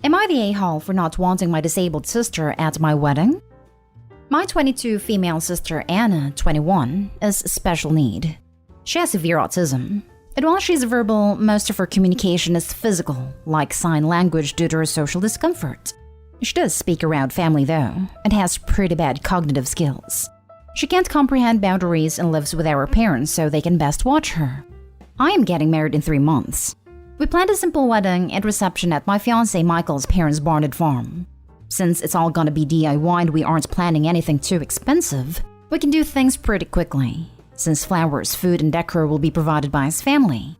Am I the a-hole for not wanting my disabled sister at my wedding? My 22 female sister Anna, 21, is special need. She has severe autism, and while she's verbal, most of her communication is physical, like sign language due to her social discomfort. She does speak around family though, and has pretty bad cognitive skills. She can't comprehend boundaries and lives with our parents so they can best watch her. I am getting married in 3 months. We planned a simple wedding and reception at my fiancé Michael's parents' barn and farm. Since it's all gonna be DIY and we aren't planning anything too expensive, we can do things pretty quickly, since flowers, food, and decor will be provided by his family.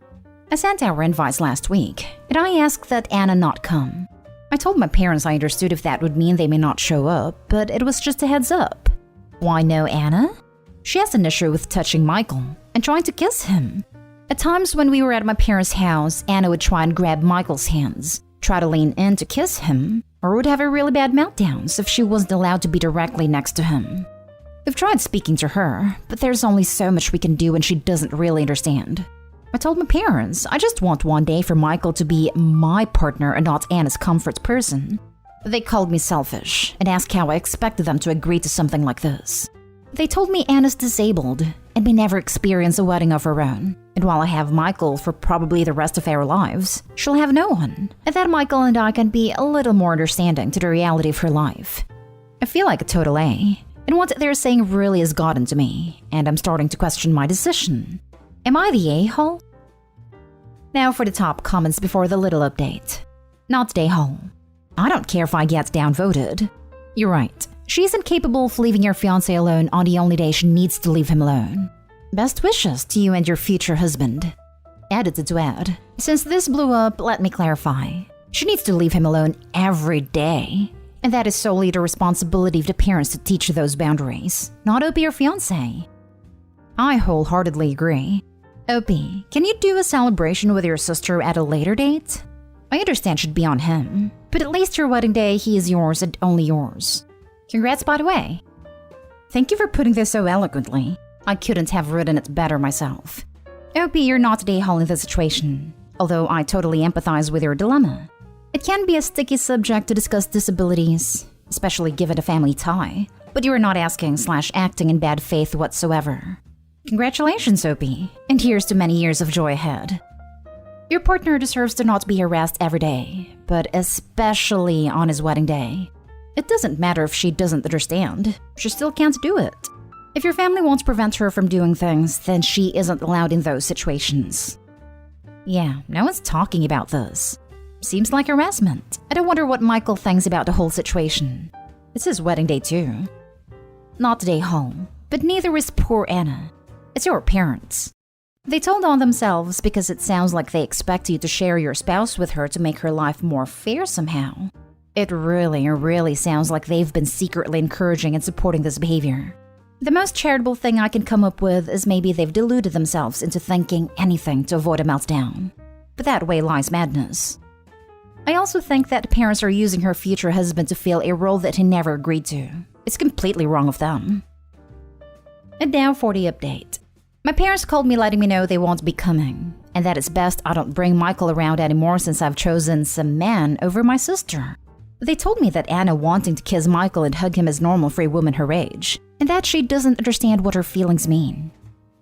I sent our invites last week, and I asked that Anna not come. I told my parents I understood if that would mean they may not show up, but it was just a heads up. Why no Anna? She has an issue with touching Michael and trying to kiss him. At times when we were at my parents' house, Anna would try and grab Michael's hands, try to lean in to kiss him, or would have a really bad meltdowns if she wasn't allowed to be directly next to him. We've tried speaking to her, but there's only so much we can do and she doesn't really understand. I told my parents I just want one day for Michael to be my partner and not Anna's comfort person. They called me selfish and asked how I expected them to agree to something like this. They told me Anna's disabled and may never experience a wedding of her own, and while I have Michael for probably the rest of our lives, she'll have no one, and that Michael and I can be a little more understanding to the reality of her life. I feel like a total A, and what they're saying really has gotten to me, and I'm starting to question my decision. Am I the a-hole? Now for the top comments before the little update. Not the a-hole. I don't care if I get downvoted. You're right. She isn't capable of leaving your fiancé alone on the only day she needs to leave him alone. Best wishes to you and your future husband. Edited to add, since this blew up, let me clarify. She needs to leave him alone every day. And that is solely the responsibility of the parents to teach those boundaries, not Opie or fiancé. I wholeheartedly agree. Opie, can you do a celebration with your sister at a later date? I understand should be on him, but at least your wedding day he is yours and only yours. Congrats by the way. Thank you for putting this so eloquently. I couldn't have written it better myself. Opie, you're not the a-hole in the situation, although I totally empathize with your dilemma. It can be a sticky subject to discuss disabilities, especially given a family tie, but you are not asking/acting in bad faith whatsoever. Congratulations, Opie, and here's to many years of joy ahead. Your partner deserves to not be harassed every day, but especially on his wedding day. It doesn't matter if she doesn't understand, she still can't do it. If your family won't prevent her from doing things, then she isn't allowed in those situations. Yeah, no one's talking about this. Seems like harassment. I don't wonder what Michael thinks about the whole situation. It's his wedding day too. Not the day home, but neither is poor Anna. It's your parents. They told on themselves because it sounds like they expect you to share your spouse with her to make her life more fair somehow. It really sounds like they've been secretly encouraging and supporting this behavior. The most charitable thing I can come up with is maybe they've deluded themselves into thinking anything to avoid a meltdown. But that way lies madness. I also think that parents are using her future husband to fill a role that he never agreed to. It's completely wrong of them. And now for the update. My parents called me letting me know they won't be coming, and that it's best I don't bring Michael around anymore since I've chosen some man over my sister. They told me that Anna wanting to kiss Michael and hug him is normal for a woman her age, and that she doesn't understand what her feelings mean.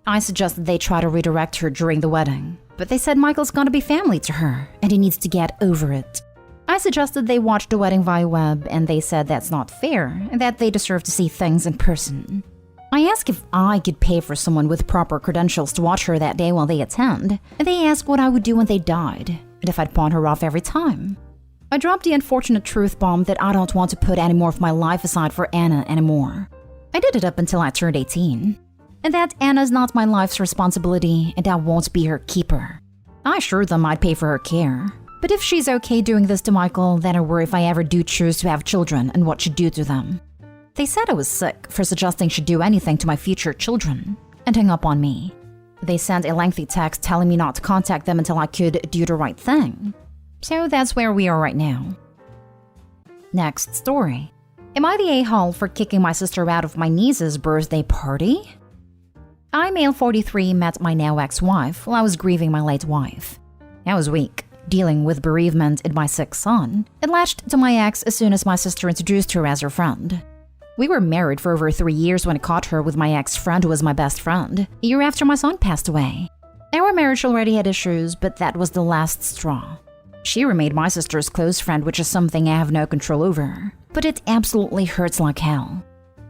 I suggested they try to redirect her during the wedding, but they said Michael's gonna be family to her, and he needs to get over it. I suggested they watch the wedding via web, and they said that's not fair, and that they deserve to see things in person. I asked if I could pay for someone with proper credentials to watch her that day while they attend, and they asked what I would do when they died, and if I'd pawn her off every time. I dropped the unfortunate truth bomb that I don't want to put any more of my life aside for Anna anymore. I did it up until I turned 18. And that Anna's not my life's responsibility and I won't be her keeper. I assured them I'd pay for her care. But if she's okay doing this to Michael, then I worry if I ever do choose to have children and what she'd do to them. They said I was sick for suggesting she'd do anything to my future children, and hung up on me. They sent a lengthy text telling me not to contact them until I could do the right thing. So that's where we are right now. Next story. Am I the a-hole for kicking my sister out of my niece's birthday party? I, male 43, met my now ex-wife while I was grieving my late wife. I was weak. dealing with bereavement in my sick son, and latched to my ex as soon as my sister introduced her as her friend. We were married for over 3 years when I caught her with my ex-friend who was my best friend, a year after my son passed away. Our marriage already had issues, but that was the last straw. She remained my sister's close friend, which is something I have no control over, but it absolutely hurts like hell.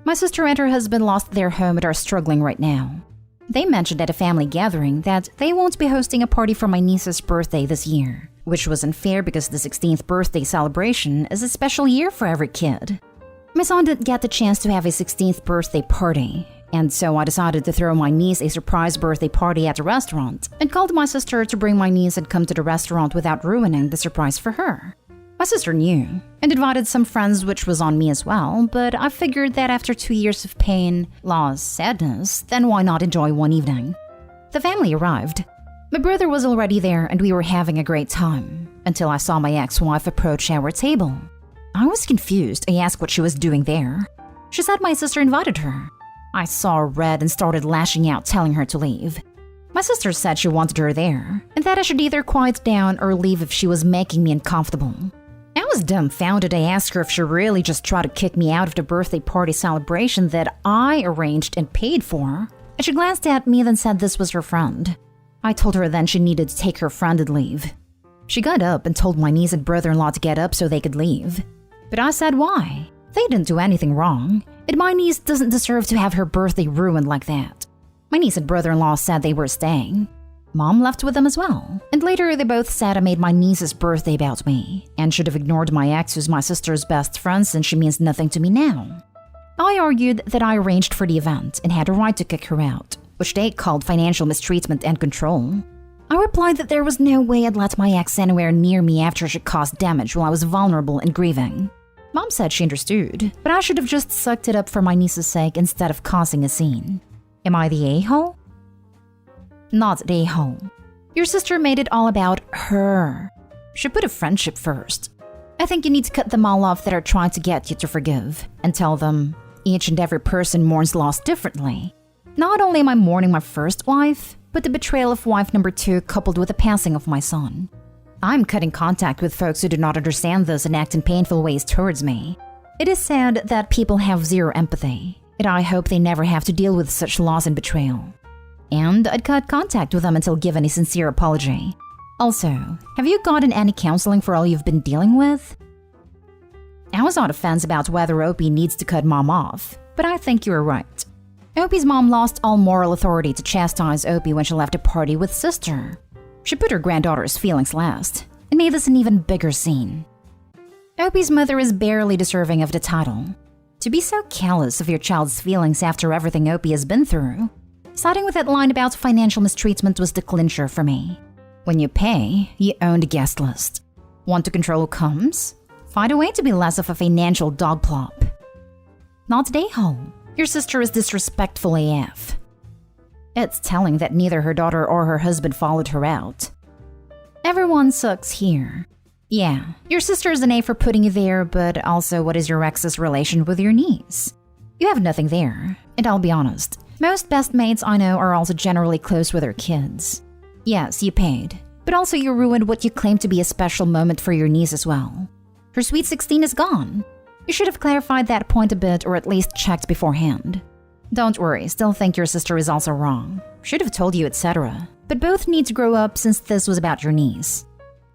My sister and her husband lost their home and are struggling right now. They mentioned at a family gathering that they won't be hosting a party for my niece's birthday this year, which was unfair because the 16th birthday celebration is a special year for every kid. My son didn't get the chance to have a 16th birthday party, and so I decided to throw my niece a surprise birthday party at a restaurant and called my sister to bring my niece and come to the restaurant without ruining the surprise for her. My sister knew and invited some friends, which was on me as well, but I figured that after 2 years of pain, loss, sadness, then why not enjoy one evening? The family arrived. My brother was already there and we were having a great time, until I saw my ex-wife approach our table. I was confused. I asked what she was doing there. She said my sister invited her. I saw red and started lashing out, telling her to leave. My sister said she wanted her there, and that I should either quiet down or leave if she was making me uncomfortable. I was dumbfounded. I asked her if she really just tried to kick me out of the birthday party celebration that I arranged and paid for, and she glanced at me then said this was her friend. I told her then she needed to take her friend and leave. She got up and told my niece and brother-in-law to get up so they could leave. But I said why? They didn't do anything wrong, and my niece doesn't deserve to have her birthday ruined like that. My niece and brother-in-law said they were staying. Mom left with them as well, and later they both said I made my niece's birthday about me, and should have ignored my ex who's my sister's best friend since she means nothing to me now. I argued that I arranged for the event and had a right to kick her out, which they called financial mistreatment and control. I replied that there was no way I'd let my ex anywhere near me after she caused damage while I was vulnerable and grieving. Mom said she understood, but I should have just sucked it up for my niece's sake instead of causing a scene. Am I the a-hole? Not the a-hole. Your sister made it all about her. She put a friendship first. I think you need to cut them all off that are trying to get you to forgive, and tell them each and every person mourns loss differently. Not only am I mourning my first wife, but the betrayal of wife number 2 coupled with the passing of my son. I'm cutting contact with folks who do not understand this and act in painful ways towards me. It is sad that people have zero empathy, and I hope they never have to deal with such loss and betrayal. And I'd cut contact with them until given a sincere apology. Also, have you gotten any counseling for all you've been dealing with? I was on the fence about whether Opie needs to cut Mom off, but I think you were right. Opie's mom lost all moral authority to chastise Opie when she left a party with sister. She put her granddaughter's feelings last and made this an even bigger scene. Opie's mother is barely deserving of the title. To be so callous of your child's feelings after everything Opie has been through, siding with that line about financial mistreatment was the clincher for me. When you pay, you own the guest list. Want to control who comes? Find a way to be less of a financial dog plop. Not the a-hole. Your sister is disrespectful AF. It's telling that neither her daughter or her husband followed her out. Everyone sucks here. Yeah, your sister is an A for putting you there, but also what is your ex's relation with your niece? You have nothing there, and I'll be honest, most best mates I know are also generally close with their kids. Yes, you paid, but also you ruined what you claim to be a special moment for your niece as well. Her sweet 16 is gone. You should have clarified that point a bit or at least checked beforehand. Don't worry, still think your sister is also wrong. Should have told you, etc. But both need to grow up since this was about your niece.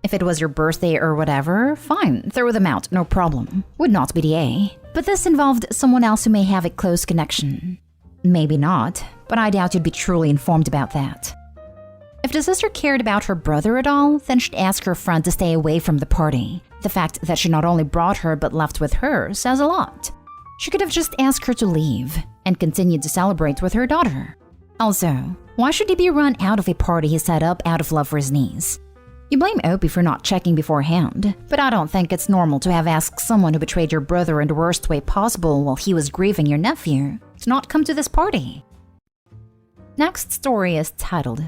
If it was your birthday or whatever, fine, throw them out, no problem. Would not be the A. But this involved someone else who may have a close connection. Maybe not, but I doubt you'd be truly informed about that. If the sister cared about her brother at all, then she'd ask her friend to stay away from the party. The fact that she not only brought her but left with her says a lot. She could have just asked her to leave and continued to celebrate with her daughter. Also, why should he be run out of a party he set up out of love for his niece? You blame Opie for not checking beforehand, but I don't think it's normal to have asked someone who betrayed your brother in the worst way possible while he was grieving your nephew to not come to this party. Next story is titled,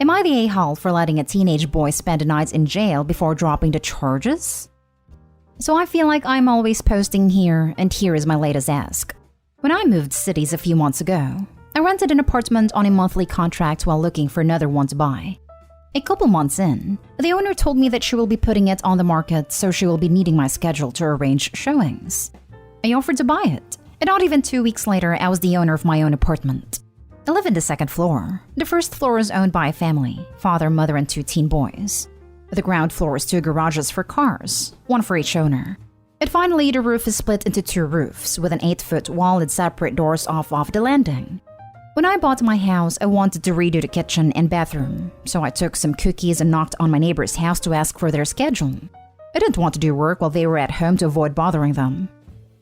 Am I the a-hole for letting a teenage boy spend a night in jail before dropping the charges? So I feel like I'm always posting here, and here is my latest ask. When I moved cities a few months ago, I rented an apartment on a monthly contract while looking for another one to buy. A couple months in, the owner told me that she will be putting it on the market, so she will be needing my schedule to arrange showings. I offered to buy it, and not even 2 weeks later, I was the owner of my own apartment. I live in the second floor. The first floor is owned by a family, father, mother, and 2 teen boys. The ground floor is 2 garages for cars, 1 for each owner. And finally, the roof is split into 2 roofs with an 8-foot wall and separate doors off the landing. When I bought my house, I wanted to redo the kitchen and bathroom, so I took some cookies and knocked on my neighbor's house to ask for their schedule. I didn't want to do work while they were at home to avoid bothering them.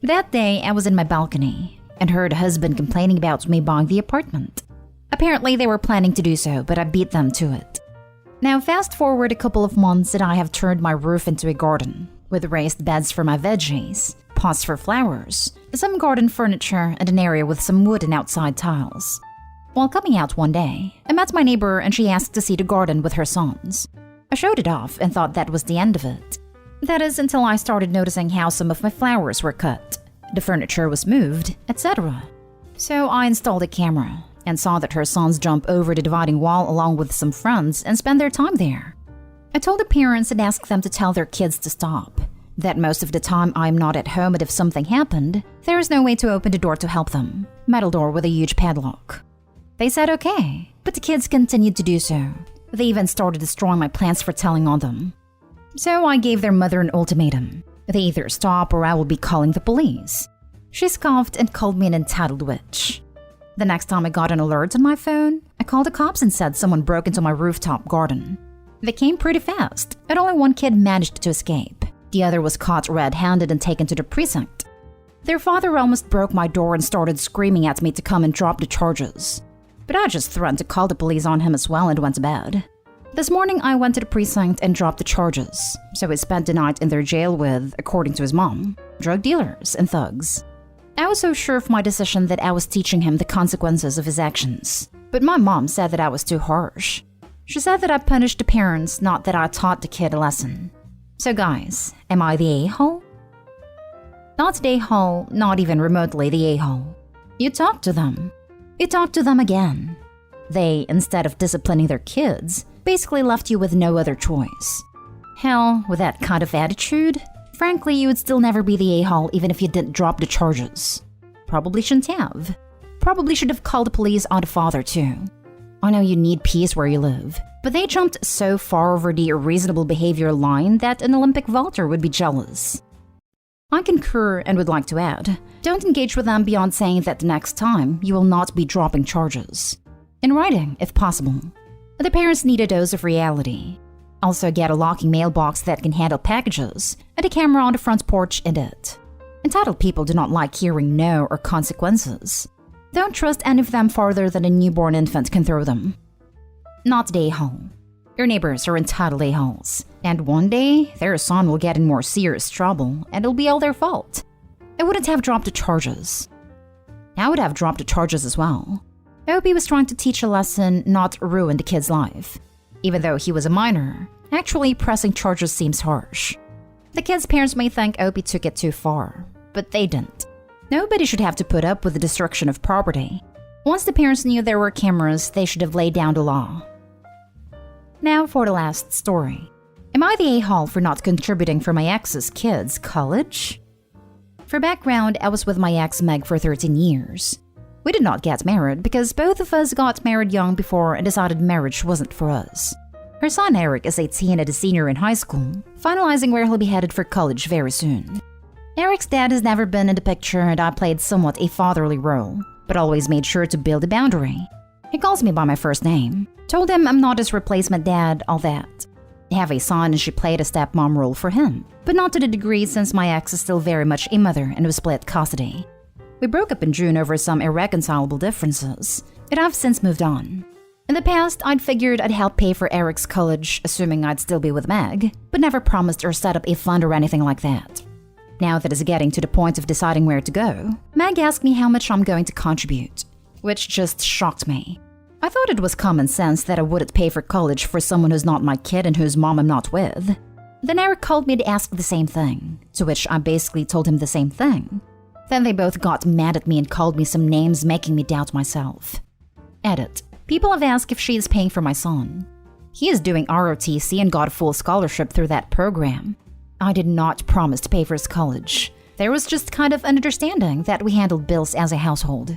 That day, I was in my balcony and heard a husband complaining about me buying the apartment. Apparently, they were planning to do so, but I beat them to it. Now, fast forward a couple of months and I have turned my roof into a garden, with raised beds for my veggies, pots for flowers, some garden furniture, and an area with some wood and outside tiles. While coming out one day, I met my neighbor and she asked to see the garden with her sons. I showed it off and thought that was the end of it. That is until I started noticing how some of my flowers were cut, the furniture was moved, etc. So I installed a camera and saw that her sons jump over the dividing wall along with some friends and spend their time there. I told the parents and asked them to tell their kids to stop, that most of the time I am not at home and if something happened, there is no way to open the door to help them, metal door with a huge padlock. They said okay, but the kids continued to do so. They even started destroying my plants for telling on them. So I gave their mother an ultimatum. They either stop or I will be calling the police. She scoffed and called me an entitled witch. The next time I got an alert on my phone, I called the cops and said someone broke into my rooftop garden. They came pretty fast, and only 1 kid managed to escape. The other was caught red-handed and taken to the precinct. Their father almost broke my door and started screaming at me to come and drop the charges. But I just threatened to call the police on him as well and went to bed. This morning I went to the precinct and dropped the charges, so he spent the night in their jail with, according to his mom, drug dealers and thugs. I was so sure of my decision that I was teaching him the consequences of his actions. But my mom said that I was too harsh. She said that I punished the parents, not that I taught the kid a lesson. So guys, am I the a-hole? Not the a-hole, not even remotely the a-hole. You talked to them. You talked to them again. They, instead of disciplining their kids, basically left you with no other choice. Hell, with that kind of attitude, frankly, you would still never be the a-hole even if you didn't drop the charges. Probably shouldn't have. Probably should have called the police on the father too. I know you need peace where you live, but they jumped so far over the reasonable behavior line that an Olympic vaulter would be jealous. I concur and would like to add, don't engage with them beyond saying that the next time you will not be dropping charges. In writing, if possible. The parents need a dose of reality. Also get a locking mailbox that can handle packages, and a camera on the front porch in it. Entitled people do not like hearing no or consequences. Don't trust any of them farther than a newborn infant can throw them. Not the a-hole. Your neighbors are entitled a-holes, and one day their son will get in more serious trouble and it'll be all their fault. I wouldn't have dropped the charges. I would have dropped the charges as well. Opie was trying to teach a lesson, not ruin the kid's life. Even though he was a minor, actually pressing charges seems harsh. The kid's parents may think Opie took it too far, but they didn't. Nobody should have to put up with the destruction of property. Once the parents knew there were cameras, they should have laid down the law. Now for the last story. Am I the a-hole for not contributing for my ex's kids' college? For background, I was with my ex Meg for 13 years. We did not get married because both of us got married young before and decided marriage wasn't for us. Her son Eric is 18 and a senior in high school, finalizing where he'll be headed for college very soon. Eric's dad has never been in the picture and I played somewhat a fatherly role, but always made sure to build a boundary. He calls me by my first name. Told him I'm not his replacement dad, all that. I have a son and she played a stepmom role for him, but not to the degree since my ex is still very much a mother and we split custody. We broke up in June over some irreconcilable differences, and I've since moved on. In the past, I'd figured I'd help pay for Eric's college, assuming I'd still be with Meg, but never promised or set up a fund or anything like that. Now that it's getting to the point of deciding where to go, Meg asked me how much I'm going to contribute, which just shocked me. I thought it was common sense that I wouldn't pay for college for someone who's not my kid and whose mom I'm not with. Then Eric called me to ask the same thing, to which I basically told him the same thing. Then they both got mad at me and called me some names, making me doubt myself. Edit. People have asked if she is paying for my son. He is doing ROTC and got a full scholarship through that program. I did not promise to pay for his college. There was just kind of an understanding that we handled bills as a household.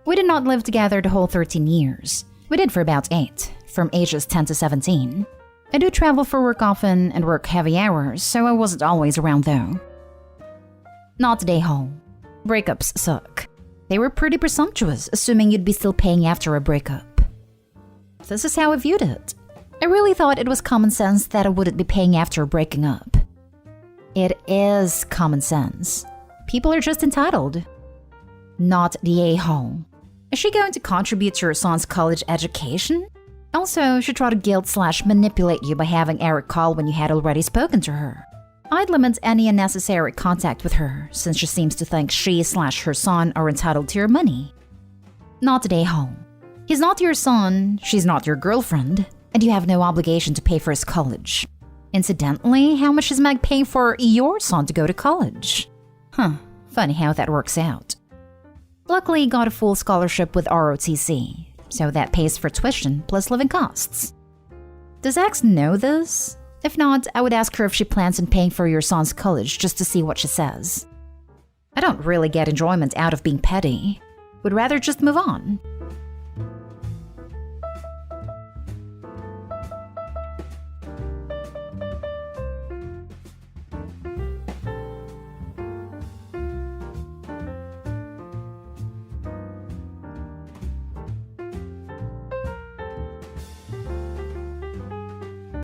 We did not live together the whole 13 years. We did for about 8, from ages 10 to 17. I do travel for work often and work heavy hours, so I wasn't always around though. Not today, Hall. Breakups suck. They were pretty presumptuous, assuming you'd be still paying after a breakup. This is how I viewed it. I really thought it was common sense that I wouldn't be paying after breaking up. It is common sense. People are just entitled. Not the a-hole. Is she going to contribute to your son's college education? Also, she tried to guilt/manipulate you by having Eric call when you had already spoken to her. I'd limit any unnecessary contact with her, since she seems to think she/her son are entitled to your money. Not today, home. He's not your son, she's not your girlfriend, and you have no obligation to pay for his college. Incidentally, how much is Meg paying for your son to go to college? Funny how that works out. Luckily, he got a full scholarship with ROTC, so that pays for tuition plus living costs. Does X know this? If not, I would ask her if she plans on paying for your son's college just to see what she says. I don't really get enjoyment out of being petty. Would rather just move on.